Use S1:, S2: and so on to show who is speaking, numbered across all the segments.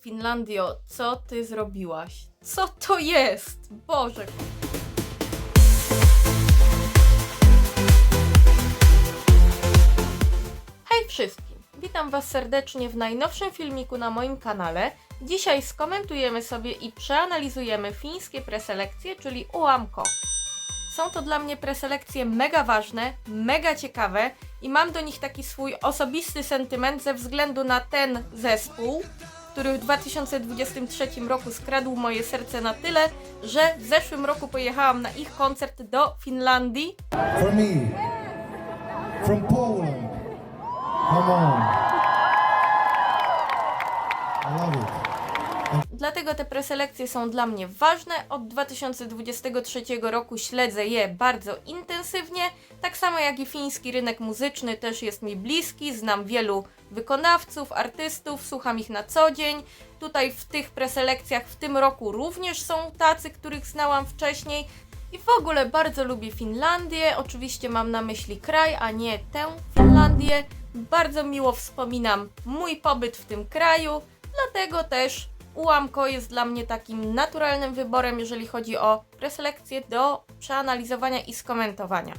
S1: Finlandio, co ty zrobiłaś? Co to jest? Boże. Hej wszystkim! Witam Was serdecznie w najnowszym filmiku na moim kanale. Dzisiaj skomentujemy sobie i przeanalizujemy fińskie preselekcje, czyli UAMKO. Są to dla mnie preselekcje mega ważne, mega ciekawe i mam do nich taki swój osobisty sentyment ze względu na ten zespół, który w 2023 roku skradł moje serce na tyle, że w zeszłym roku pojechałam na ich koncert do Finlandii.
S2: For me, from Poland. Come on. I love it.
S1: Dlatego te preselekcje są dla mnie ważne. Od 2023 roku śledzę je bardzo intensywnie. Tak samo jak i fiński rynek muzyczny też jest mi bliski. Znam wielu wykonawców, artystów, słucham ich na co dzień. Tutaj w tych preselekcjach w tym roku również są tacy, których znałam wcześniej. I w ogóle bardzo lubię Finlandię. Oczywiście mam na myśli kraj, a nie tę Finlandię. Bardzo miło wspominam mój pobyt w tym kraju. Dlatego też UAMKO jest dla mnie takim naturalnym wyborem, jeżeli chodzi o preselekcję do przeanalizowania i skomentowania.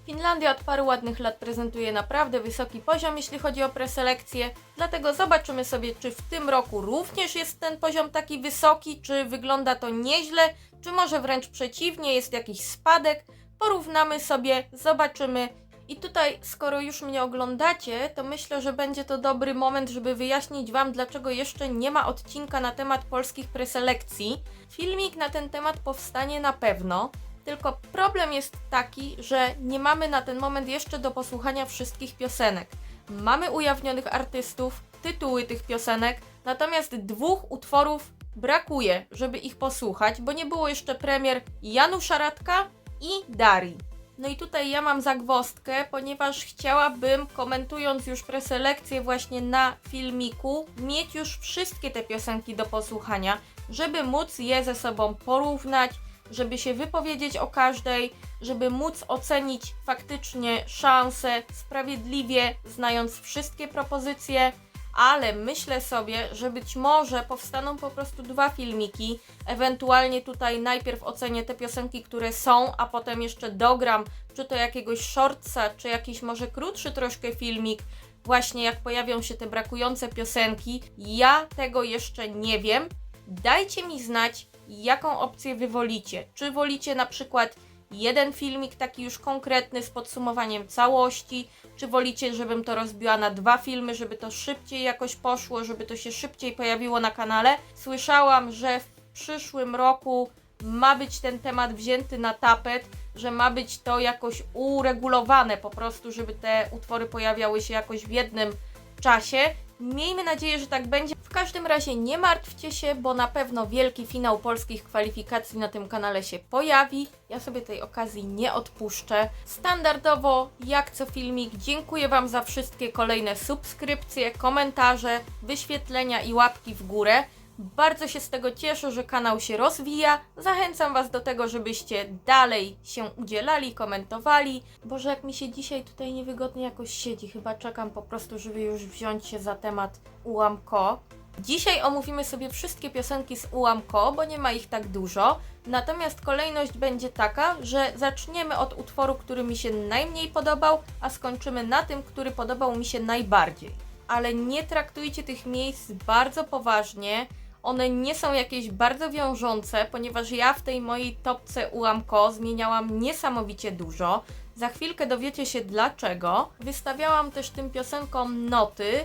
S1: Finlandia od paru ładnych lat prezentuje naprawdę wysoki poziom, jeśli chodzi o preselekcję, dlatego zobaczymy sobie, czy w tym roku również jest ten poziom taki wysoki, czy wygląda to nieźle, czy może wręcz przeciwnie, jest jakiś spadek. Porównamy sobie, zobaczymy. I tutaj, skoro już mnie oglądacie, to myślę, że będzie to dobry moment, żeby wyjaśnić Wam, dlaczego jeszcze nie ma odcinka na temat polskich preselekcji. Filmik na ten temat powstanie na pewno, tylko problem jest taki, że nie mamy na ten moment jeszcze do posłuchania wszystkich piosenek. Mamy ujawnionych artystów, tytuły tych piosenek, natomiast 2 utworów brakuje, żeby ich posłuchać, bo nie było jeszcze premier Janusza Radka i Darii. No i tutaj ja mam zagwozdkę, ponieważ chciałabym, komentując już preselekcję właśnie na filmiku, mieć już wszystkie te piosenki do posłuchania, żeby móc je ze sobą porównać, żeby się wypowiedzieć o każdej, żeby móc ocenić faktycznie szanse sprawiedliwie, znając wszystkie propozycje. Ale myślę sobie, że być może powstaną po prostu 2 filmiki, ewentualnie tutaj najpierw ocenię te piosenki, które są, a potem jeszcze dogram, czy to jakiegoś shortsa, czy jakiś może krótszy troszkę filmik, właśnie jak pojawią się te brakujące piosenki. Ja tego jeszcze nie wiem. Dajcie mi znać, jaką opcję wy wolicie. Czy wolicie na przykład jeden filmik taki już konkretny z podsumowaniem całości, czy wolicie, żebym to rozbiła na 2 filmy, żeby to szybciej jakoś poszło, żeby to się szybciej pojawiło na kanale. Słyszałam, że w przyszłym roku ma być ten temat wzięty na tapet, że ma być to jakoś uregulowane po prostu, żeby te utwory pojawiały się jakoś w jednym czasie. Miejmy nadzieję, że tak będzie. W każdym razie nie martwcie się, bo na pewno wielki finał polskich kwalifikacji na tym kanale się pojawi. Ja sobie tej okazji nie odpuszczę. Standardowo, jak co filmik, dziękuję Wam za wszystkie kolejne subskrypcje, komentarze, wyświetlenia i łapki w górę. Bardzo się z tego cieszę, że kanał się rozwija. Zachęcam Was do tego, żebyście dalej się udzielali, komentowali. Boże, jak mi się dzisiaj tutaj niewygodnie jakoś siedzi. Chyba czekam po prostu, żeby już wziąć się za temat UAMKO. Dzisiaj omówimy sobie wszystkie piosenki z UAMKO, bo nie ma ich tak dużo. Natomiast kolejność będzie taka, że zaczniemy od utworu, który mi się najmniej podobał, a skończymy na tym, który podobał mi się najbardziej. Ale nie traktujcie tych miejsc bardzo poważnie. One nie są jakieś bardzo wiążące, ponieważ ja w tej mojej topce UAMKO zmieniałam niesamowicie dużo. Za chwilkę dowiecie się dlaczego. Wystawiałam też tym piosenkom noty,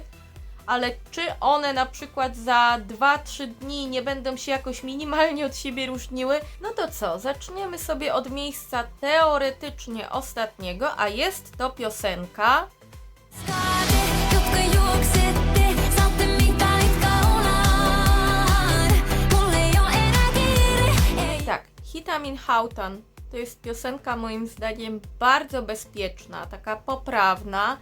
S1: ale czy one na przykład za 2-3 dni nie będą się jakoś minimalnie od siebie różniły? No to co, zaczniemy sobie od miejsca teoretycznie ostatniego, a jest to piosenka Hitamin Hautan. To jest piosenka moim zdaniem bardzo bezpieczna, taka poprawna.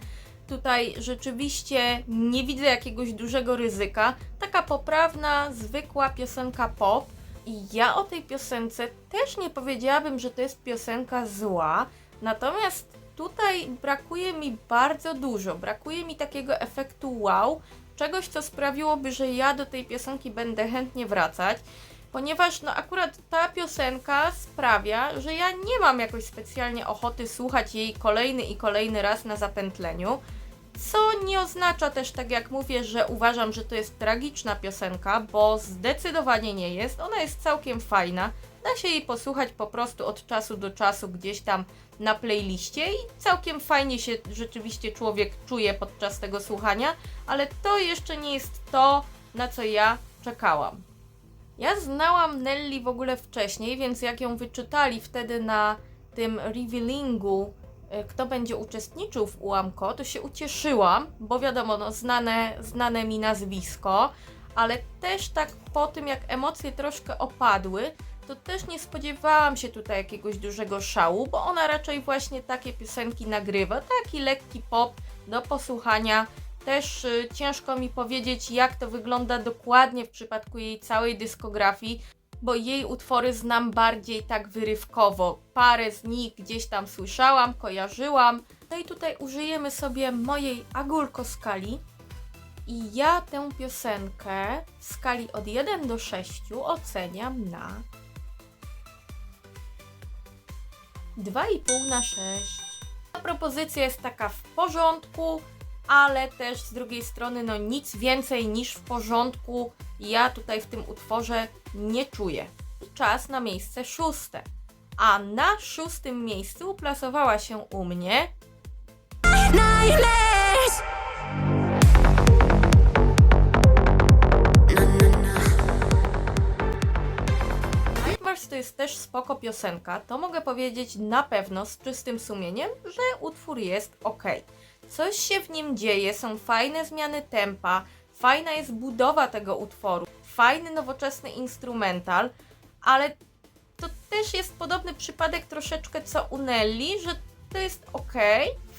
S1: Tutaj rzeczywiście nie widzę jakiegoś dużego ryzyka. Taka poprawna, zwykła piosenka pop. I ja o tej piosence też nie powiedziałabym, że to jest piosenka zła. Natomiast tutaj brakuje mi bardzo dużo. Brakuje mi takiego efektu wow, czegoś, co sprawiłoby, że ja do tej piosenki będę chętnie wracać, ponieważ no akurat ta piosenka sprawia, że ja nie mam jakoś specjalnie ochoty słuchać jej kolejny i kolejny raz na zapętleniu, co nie oznacza też, tak jak mówię, że uważam, że to jest tragiczna piosenka, bo zdecydowanie nie jest. Ona jest całkiem fajna. Da się jej posłuchać po prostu od czasu do czasu gdzieś tam na playliście i całkiem fajnie się rzeczywiście człowiek czuje podczas tego słuchania, ale to jeszcze nie jest to, na co ja czekałam. Ja znałam Nelly w ogóle wcześniej, więc jak ją wyczytali wtedy na tym revealingu, kto będzie uczestniczył w UAMKO, to się ucieszyłam, bo wiadomo, no znane mi nazwisko, ale też tak po tym, jak emocje troszkę opadły, to też nie spodziewałam się tutaj jakiegoś dużego szału, bo ona raczej właśnie takie piosenki nagrywa, taki lekki pop do posłuchania. Też ciężko mi powiedzieć, jak to wygląda dokładnie w przypadku jej całej dyskografii, bo jej utwory znam bardziej tak wyrywkowo. Parę z nich gdzieś tam słyszałam, kojarzyłam. No i tutaj użyjemy sobie mojej Agulko skali. I ja tę piosenkę w skali od 1 do 6 oceniam na 2,5 na 6. Ta propozycja jest taka w porządku, ale też z drugiej strony no nic więcej niż w porządku ja tutaj w tym utworze nie czuję. I czas na miejsce 6. A na 6. miejscu uplasowała się u mnie
S3: Nightmares.
S1: Nightmares to jest też spoko piosenka, to mogę powiedzieć na pewno z czystym sumieniem, że utwór jest ok. Coś się w nim dzieje, są fajne zmiany tempa, fajna jest budowa tego utworu, fajny, nowoczesny instrumental, ale to też jest podobny przypadek troszeczkę co u Nelly, że to jest ok,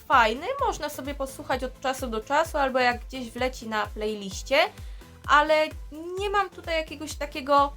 S1: fajny, można sobie posłuchać od czasu do czasu albo jak gdzieś wleci na playliście, ale nie mam tutaj jakiegoś takiego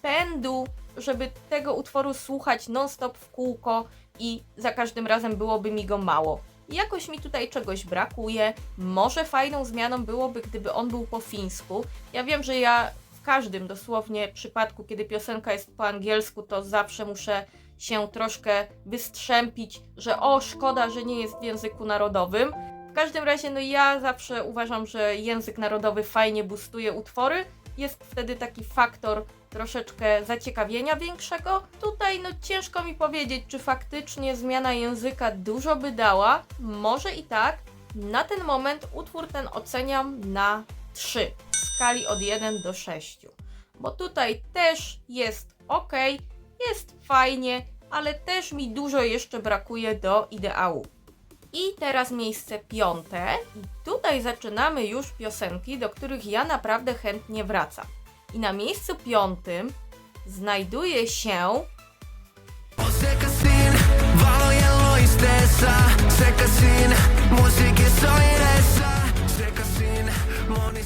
S1: pędu, żeby tego utworu słuchać non-stop w kółko i za każdym razem byłoby mi go mało. Jakoś mi tutaj czegoś brakuje, może fajną zmianą byłoby, gdyby on był po fińsku. Ja wiem, że ja w każdym dosłownie przypadku, kiedy piosenka jest po angielsku, to zawsze muszę się troszkę wystrzępić, że o, szkoda, że nie jest w języku narodowym. W każdym razie, no ja zawsze uważam, że język narodowy fajnie boostuje utwory. Jest wtedy taki faktor troszeczkę zaciekawienia większego. Tutaj no ciężko mi powiedzieć, czy faktycznie zmiana języka dużo by dała. Może i tak. Na ten moment utwór ten oceniam na 3 w skali od 1 do 6. Bo tutaj też jest ok, jest fajnie, ale też mi dużo jeszcze brakuje do ideału. I teraz miejsce 5. I tutaj zaczynamy już piosenki, do których ja naprawdę chętnie wracam. I na miejscu 5 znajduje się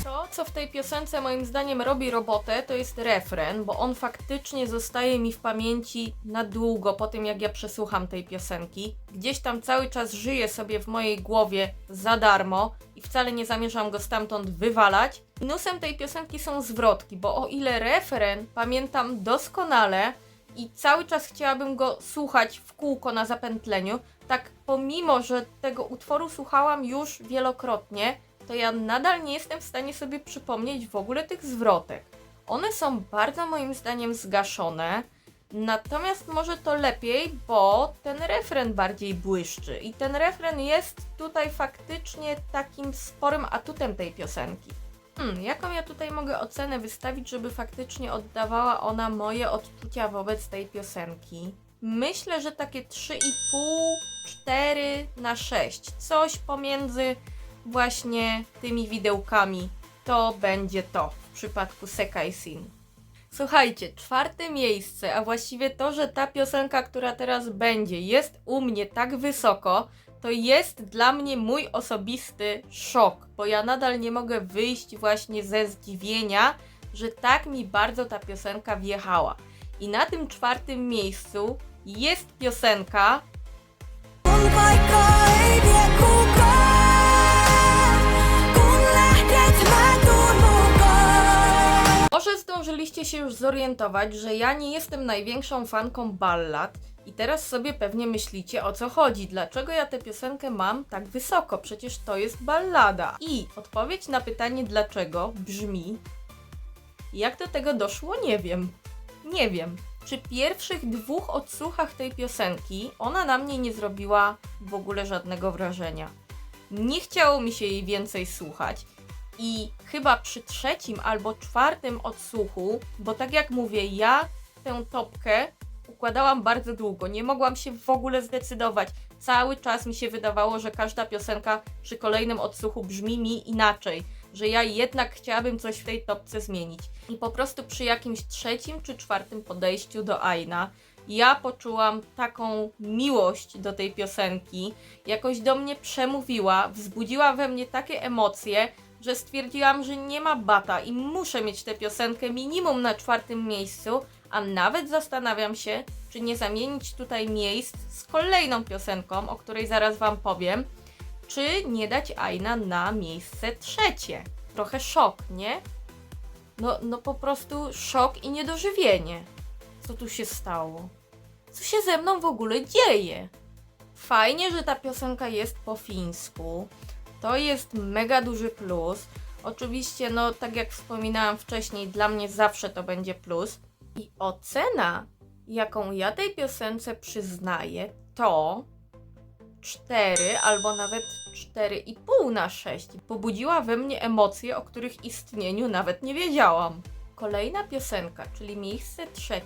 S1: to, co w tej piosence moim zdaniem robi robotę, to jest refren, bo on faktycznie zostaje mi w pamięci na długo po tym, jak ja przesłucham tej piosenki. Gdzieś tam cały czas żyje sobie w mojej głowie za darmo i wcale nie zamierzam go stamtąd wywalać. Minusem tej piosenki są zwrotki, bo o ile refren pamiętam doskonale i cały czas chciałabym go słuchać w kółko na zapętleniu, tak pomimo, że tego utworu słuchałam już wielokrotnie, to ja nadal nie jestem w stanie sobie przypomnieć w ogóle tych zwrotek. One są bardzo moim zdaniem zgaszone, natomiast może to lepiej, bo ten refren bardziej błyszczy i ten refren jest tutaj faktycznie takim sporym atutem tej piosenki. Jaką ja tutaj mogę ocenę wystawić, żeby faktycznie oddawała ona moje odczucia wobec tej piosenki? Myślę, że takie 3,5, 4 na 6. Coś pomiędzy właśnie tymi widełkami. To będzie to w przypadku Sekai Sin. Słuchajcie, 4. miejsce, a właściwie to, że ta piosenka, która teraz będzie, jest u mnie tak wysoko, to jest dla mnie mój osobisty szok, bo ja nadal nie mogę wyjść właśnie ze zdziwienia, że tak mi bardzo ta piosenka wjechała. I na tym 4. miejscu jest piosenka
S3: Vaikka ei vie kukaan, kun lähdet mä
S1: Może zdążyliście się już zorientować, że ja nie jestem największą fanką ballad i teraz sobie pewnie myślicie, o co chodzi, dlaczego ja tę piosenkę mam tak wysoko, przecież to jest ballada. I odpowiedź na pytanie dlaczego brzmi: jak do tego doszło, nie wiem. Nie wiem. Przy pierwszych 2 odsłuchach tej piosenki ona na mnie nie zrobiła w ogóle żadnego wrażenia. Nie chciało mi się jej więcej słuchać. I chyba przy 3. albo 4. odsłuchu, bo tak jak mówię, ja tę topkę układałam bardzo długo, nie mogłam się w ogóle zdecydować. Cały czas mi się wydawało, że każda piosenka przy kolejnym odsłuchu brzmi mi inaczej, że ja jednak chciałabym coś w tej topce zmienić. I po prostu przy jakimś 3. czy 4. podejściu do Aina ja poczułam taką miłość do tej piosenki, jakoś do mnie przemówiła, wzbudziła we mnie takie emocje, że stwierdziłam, że nie ma bata i muszę mieć tę piosenkę minimum na 4. miejscu, a nawet zastanawiam się, czy nie zamienić tutaj miejsc z kolejną piosenką, o której zaraz wam powiem, czy nie dać Aina na miejsce 3. Trochę szok, nie? No po prostu szok i niedożywienie. Co tu się stało? Co się ze mną w ogóle dzieje? Fajnie, że ta piosenka jest po fińsku. To jest mega duży plus. Oczywiście, no tak jak wspominałam wcześniej, dla mnie zawsze to będzie plus. I ocena, jaką ja tej piosence przyznaję, to 4 albo nawet 4,5 na 6. Pobudziła we mnie emocje, o których istnieniu nawet nie wiedziałam. Kolejna piosenka, czyli miejsce 3,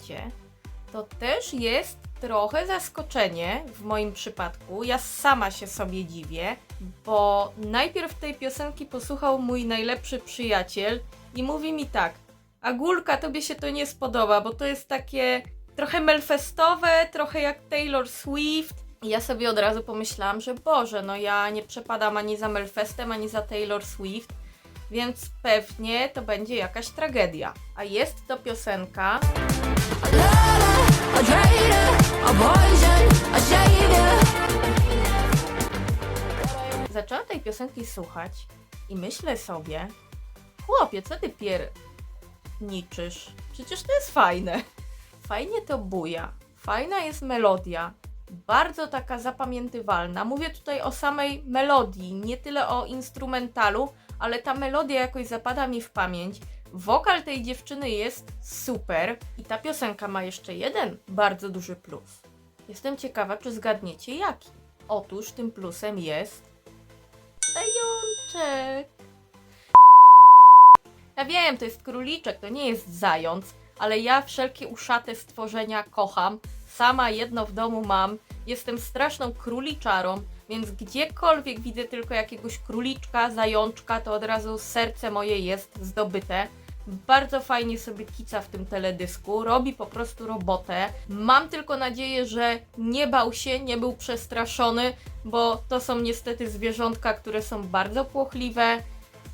S1: to też jest trochę zaskoczenie w moim przypadku. Ja sama się sobie dziwię, bo najpierw tej piosenki posłuchał mój najlepszy przyjaciel i mówi mi tak: Agulka, tobie się to nie spodoba, bo to jest takie trochę melfestowe, trochę jak Taylor Swift. I ja sobie od razu pomyślałam, że Boże, no ja nie przepadam ani za Melfestem, ani za Taylor Swift, więc pewnie to będzie jakaś tragedia. A jest to piosenka... Zaczęłam tej piosenki słuchać i myślę sobie: chłopie, co ty pierniczysz? Przecież to jest fajne. Fajnie to buja, fajna jest melodia, bardzo taka zapamiętywalna. Mówię tutaj o samej melodii, nie tyle o instrumentalu, ale ta melodia jakoś zapada mi w pamięć. Wokal tej dziewczyny jest super i ta piosenka ma jeszcze jeden bardzo duży plus. Jestem ciekawa, czy zgadniecie jaki. Otóż tym plusem jest zajączek. Ja wiem, to jest króliczek, to nie jest zając, ale ja wszelkie uszate stworzenia kocham. Sama jedno w domu mam. Jestem straszną króliczarą, więc gdziekolwiek widzę tylko jakiegoś króliczka, zajączka, to od razu serce moje jest zdobyte. Bardzo fajnie sobie kica w tym teledysku, robi po prostu robotę. Mam tylko nadzieję, że nie bał się, nie był przestraszony, bo to są niestety zwierzątka, które są bardzo płochliwe.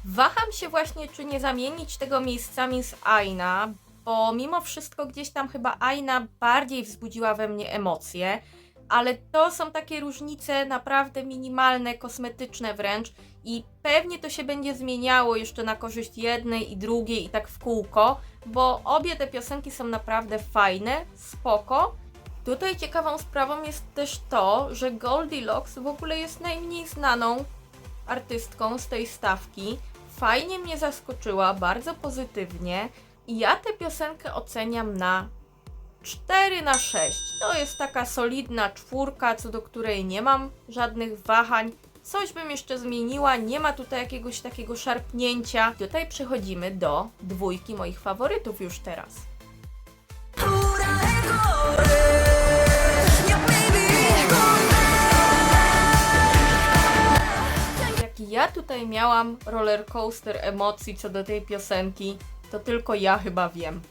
S1: Waham się właśnie, czy nie zamienić tego miejscami z Aina, bo mimo wszystko gdzieś tam chyba Aina bardziej wzbudziła we mnie emocje, ale to są takie różnice naprawdę minimalne, kosmetyczne wręcz i pewnie to się będzie zmieniało jeszcze na korzyść jednej i drugiej i tak w kółko, bo obie te piosenki są naprawdę fajne, spoko. Tutaj ciekawą sprawą jest też to, że Goldilocks w ogóle jest najmniej znaną artystką z tej stawki. Fajnie mnie zaskoczyła, bardzo pozytywnie i ja tę piosenkę oceniam na 4 na 6. To jest taka solidna 4, co do której nie mam żadnych wahań. Coś bym jeszcze zmieniła, nie ma tutaj jakiegoś takiego szarpnięcia. Tutaj przechodzimy do 2 moich faworytów już teraz. Jaki ja tutaj miałam rollercoaster emocji co do tej piosenki, to tylko ja chyba wiem.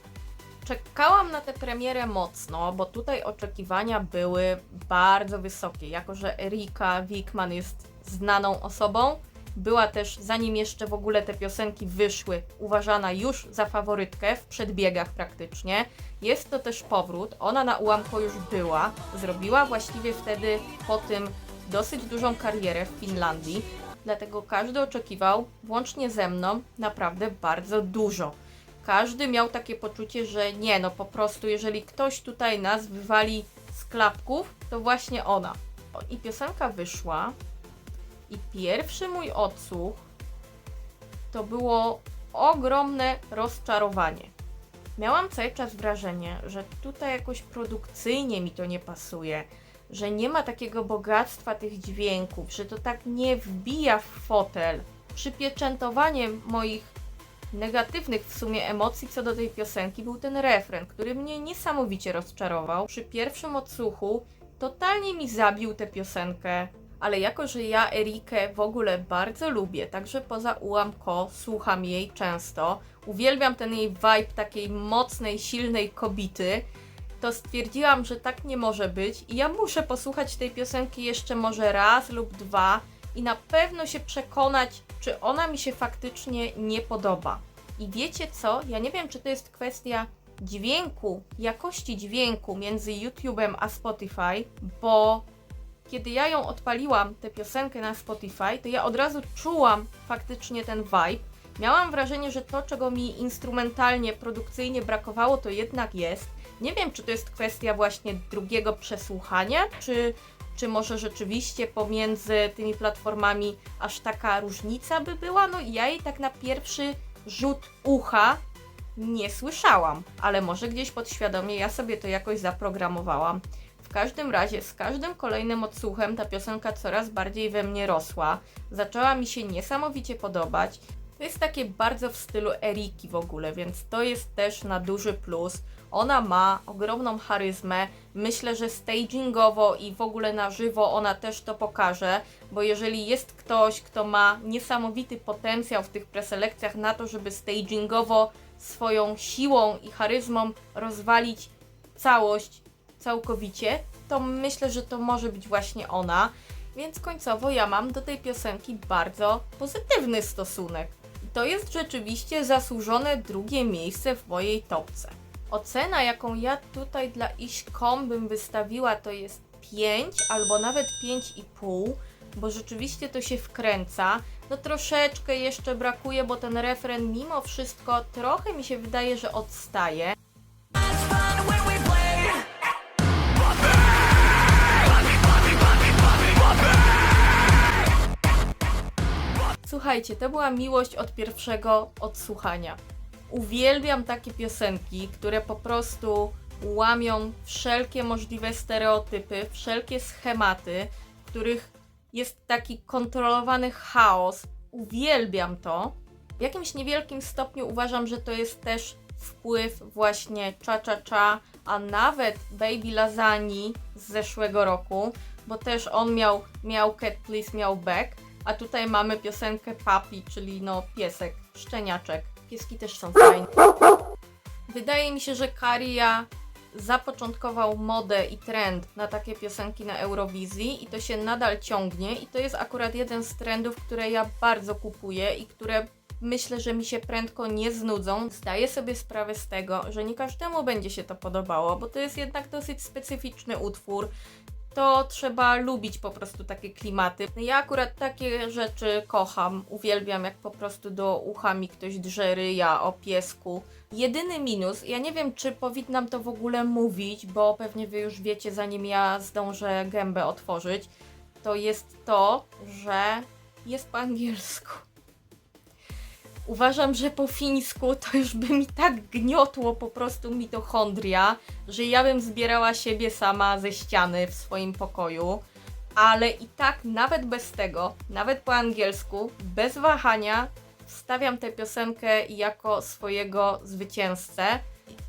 S1: Czekałam na tę premierę mocno, bo tutaj oczekiwania były bardzo wysokie. Jako że Erika Wikman jest znaną osobą, była też, zanim jeszcze w ogóle te piosenki wyszły, uważana już za faworytkę w przedbiegach praktycznie. Jest to też powrót, ona na ułamku już była, zrobiła właściwie wtedy po tym dosyć dużą karierę w Finlandii, dlatego każdy oczekiwał, włącznie ze mną, naprawdę bardzo dużo. każdy miał takie poczucie, że nie, no po prostu jeżeli ktoś tutaj nas wywali z klapków, to właśnie ona. I piosenka wyszła i pierwszy mój odsłuch to było ogromne rozczarowanie. Miałam cały czas wrażenie, że tutaj jakoś produkcyjnie mi to nie pasuje, że nie ma takiego bogactwa tych dźwięków, że to tak nie wbija w fotel. Przypieczętowaniem moich negatywnych w sumie emocji co do tej piosenki był ten refren, który mnie niesamowicie rozczarował. Przy pierwszym odsłuchu totalnie mi zabił tę piosenkę, ale jako, że ja Erikę w ogóle bardzo lubię, także poza UAMKO słucham jej często, uwielbiam ten jej vibe takiej mocnej, silnej kobiety, to stwierdziłam, że tak nie może być i ja muszę posłuchać tej piosenki jeszcze może raz lub dwa i na pewno się przekonać, czy ona mi się faktycznie nie podoba. I wiecie co? Ja nie wiem, czy to jest kwestia dźwięku, jakości dźwięku między YouTube'em a Spotify, bo kiedy ja ją odpaliłam, tę piosenkę na Spotify, to ja od razu czułam faktycznie ten vibe. Miałam wrażenie, że to, czego mi instrumentalnie, produkcyjnie brakowało, to jednak jest. Nie wiem, czy to jest kwestia właśnie drugiego przesłuchania, czy może rzeczywiście pomiędzy tymi platformami aż taka różnica by była. No i ja jej tak na pierwszy rzut ucha nie słyszałam, ale może gdzieś podświadomie ja sobie to jakoś zaprogramowałam. W każdym razie z każdym kolejnym odsłuchem ta piosenka coraz bardziej we mnie rosła. Zaczęła mi się niesamowicie podobać. To jest takie bardzo w stylu Eriki w ogóle, więc to jest też na duży plus. Ona ma ogromną charyzmę. Myślę, że stagingowo i w ogóle na żywo ona też to pokaże, bo jeżeli jest ktoś, kto ma niesamowity potencjał w tych preselekcjach na to, żeby stagingowo swoją siłą i charyzmą rozwalić całość całkowicie, to myślę, że to może być właśnie ona. Więc końcowo ja mam do tej piosenki bardzo pozytywny stosunek. I to jest rzeczywiście zasłużone drugie miejsce w mojej topce. Ocena, jaką ja tutaj dla Iśkom bym wystawiła, to jest 5 albo nawet 5,5, bo rzeczywiście to się wkręca. No troszeczkę jeszcze brakuje, bo ten refren mimo wszystko trochę mi się wydaje, że odstaje. Słuchajcie, to była miłość od pierwszego odsłuchania. Uwielbiam takie piosenki, które po prostu łamią wszelkie możliwe stereotypy, wszelkie schematy, w których jest taki kontrolowany chaos. Uwielbiam to. W jakimś niewielkim stopniu uważam, że to jest też wpływ właśnie Cha Cha Cha, a nawet Baby Lasagni z zeszłego roku, bo też on miał Cat Please, miał Back, a tutaj mamy piosenkę Papi, czyli no piesek, szczeniaczek. Pieski też są fajne. Wydaje mi się, że Kariya zapoczątkował modę i trend na takie piosenki na Eurowizji i to się nadal ciągnie i to jest akurat jeden z trendów, które ja bardzo kupuję i które myślę, że mi się prędko nie znudzą. Zdaję sobie sprawę z tego, że nie każdemu będzie się to podobało, bo to jest jednak dosyć specyficzny utwór. To trzeba lubić po prostu takie klimaty. Ja akurat takie rzeczy kocham, uwielbiam, jak po prostu do ucha mi ktoś drze ryja o piesku. Jedyny minus, ja nie wiem, czy powinnam to w ogóle mówić, bo pewnie wy już wiecie, zanim ja zdążę gębę otworzyć, to jest to, że jest po angielsku. Uważam, że po fińsku to już by mi tak gniotło po prostu mitochondria, że ja bym zbierała siebie sama ze ściany w swoim pokoju, ale i tak nawet bez tego, nawet po angielsku, bez wahania wstawiam tę piosenkę jako swojego zwycięzcę.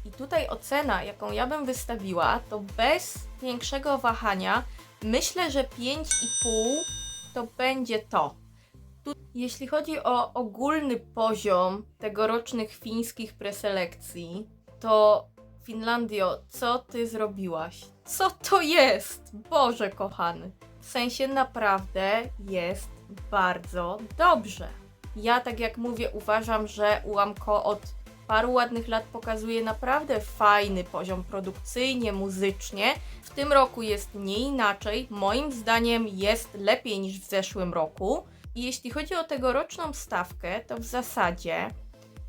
S1: I tutaj ocena, jaką ja bym wystawiła, to bez większego wahania myślę, że 5,5 to będzie to. Jeśli chodzi o ogólny poziom tegorocznych fińskich preselekcji, to Finlandio, co ty zrobiłaś? Co to jest? Boże kochany. W sensie naprawdę jest bardzo dobrze. Ja, tak jak mówię, uważam, że UAMKO od paru ładnych lat pokazuje naprawdę fajny poziom produkcyjnie, muzycznie. W tym roku jest nie inaczej. Moim zdaniem jest lepiej niż w zeszłym roku. I jeśli chodzi o tegoroczną stawkę, to w zasadzie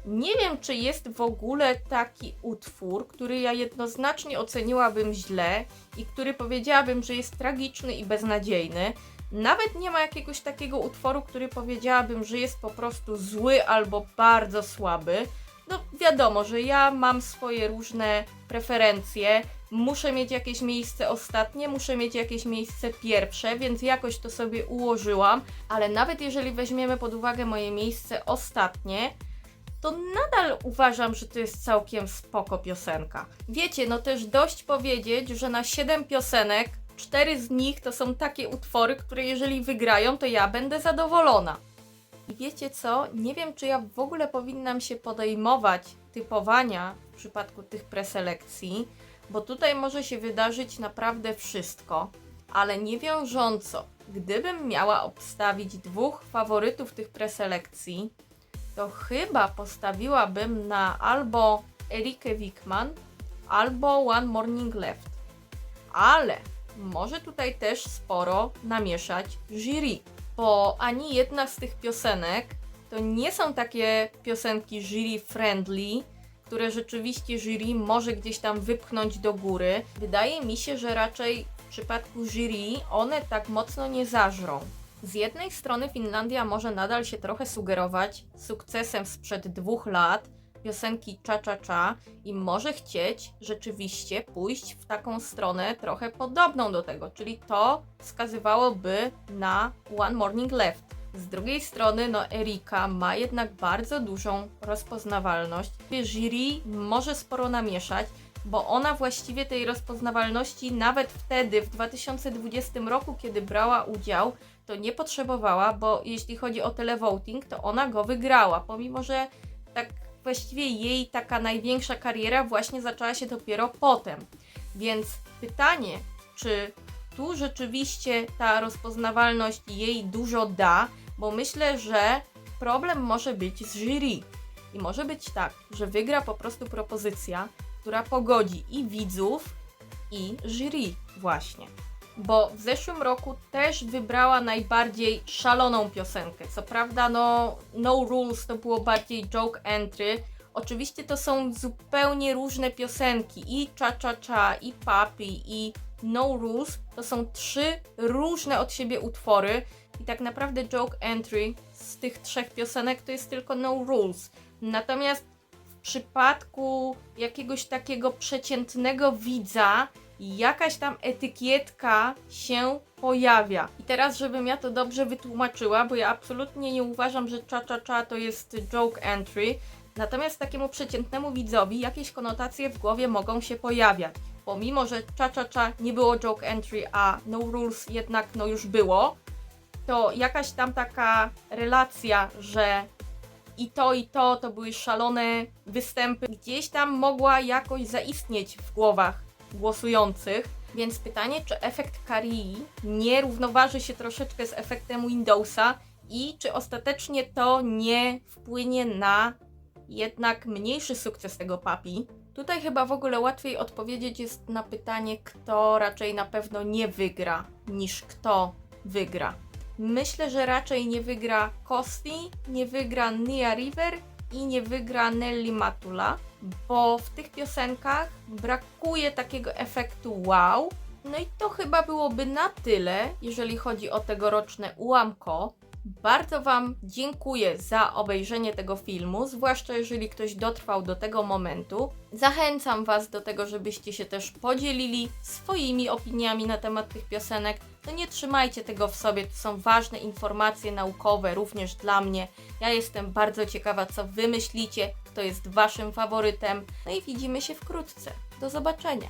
S1: Nie wiem, czy jest w ogóle taki utwór, który ja jednoznacznie oceniłabym źle i który powiedziałabym, że jest tragiczny i beznadziejny. Nawet nie ma jakiegoś takiego utworu, który powiedziałabym, że jest po prostu zły albo bardzo słaby. No wiadomo, że ja mam swoje różne preferencje, muszę mieć jakieś miejsce ostatnie, muszę mieć jakieś miejsce pierwsze, więc jakoś to sobie ułożyłam, ale nawet jeżeli weźmiemy pod uwagę moje miejsce ostatnie, to nadal uważam, że to jest całkiem spoko piosenka. Wiecie, no też dość powiedzieć, że na 7 piosenek 4 z nich to są takie utwory, które jeżeli wygrają, to ja będę zadowolona. I wiecie co? Nie wiem, czy ja w ogóle powinnam się podejmować typowania w przypadku tych preselekcji, bo tutaj może się wydarzyć naprawdę wszystko, ale nie wiążąco. Gdybym miała obstawić 2 faworytów tych preselekcji, to chyba postawiłabym na albo Erikę Wikman, albo One Morning Left. Ale może tutaj też sporo namieszać jury, bo ani jedna z tych piosenek to nie są takie piosenki jury friendly, które rzeczywiście jury może gdzieś tam wypchnąć do góry. Wydaje mi się, że raczej w przypadku jury one tak mocno nie zażrą. Z jednej strony Finlandia może nadal się trochę sugerować sukcesem sprzed 2 lat, piosenki Cha Cha Cha, i może chcieć rzeczywiście pójść w taką stronę trochę podobną do tego, czyli to wskazywałoby na One Morning Left. Z drugiej strony, no Erika ma jednak bardzo dużą rozpoznawalność. Jury może sporo namieszać, bo ona właściwie tej rozpoznawalności nawet wtedy, w 2020 roku, kiedy brała udział, to nie potrzebowała, bo jeśli chodzi o televoting, to ona go wygrała, pomimo że tak właściwie jej taka największa kariera właśnie zaczęła się dopiero potem. Więc pytanie, czy tu rzeczywiście ta rozpoznawalność jej dużo da, bo myślę, że problem może być z jury. I może być tak, że wygra po prostu propozycja, która pogodzi i widzów, i jury właśnie. Bo w zeszłym roku też wybrała najbardziej szaloną piosenkę. Co prawda, No Rules to było bardziej joke entry. Oczywiście to są zupełnie różne piosenki. I Cha Cha Cha, i Puppy, i No Rules to są 3 różne od siebie utwory. I tak naprawdę joke entry z tych 3 piosenek to jest tylko No Rules. Natomiast w przypadku jakiegoś takiego przeciętnego widza jakaś tam etykietka się pojawia. I teraz, żebym ja to dobrze wytłumaczyła, bo ja absolutnie nie uważam, że Cha Cha Cha to jest joke entry, natomiast takiemu przeciętnemu widzowi jakieś konotacje w głowie mogą się pojawiać. Pomimo, że Cha Cha Cha nie było joke entry, a No Rules jednak już było, to jakaś tam taka relacja, że i to były szalone występy, gdzieś tam mogła jakoś zaistnieć w głowach głosujących, więc pytanie, czy efekt Karii nie równoważy się troszeczkę z efektem Windowsa i czy ostatecznie to nie wpłynie na jednak mniejszy sukces tego Puppy. Tutaj chyba w ogóle łatwiej odpowiedzieć jest na pytanie, kto raczej na pewno nie wygra, niż kto wygra. Myślę, że raczej nie wygra Kosti, nie wygra Nia River i nie wygra Nelly Matula, bo w tych piosenkach brakuje takiego efektu wow. No i to chyba byłoby na tyle, jeżeli chodzi o tegoroczne ułamko. Bardzo Wam dziękuję za obejrzenie tego filmu, zwłaszcza jeżeli ktoś dotrwał do tego momentu. Zachęcam Was do tego, żebyście się też podzielili swoimi opiniami na temat tych piosenek. No nie trzymajcie tego w sobie, to są ważne informacje naukowe również dla mnie. Ja jestem bardzo ciekawa, co Wy myślicie, kto jest Waszym faworytem. No i widzimy się wkrótce. Do zobaczenia!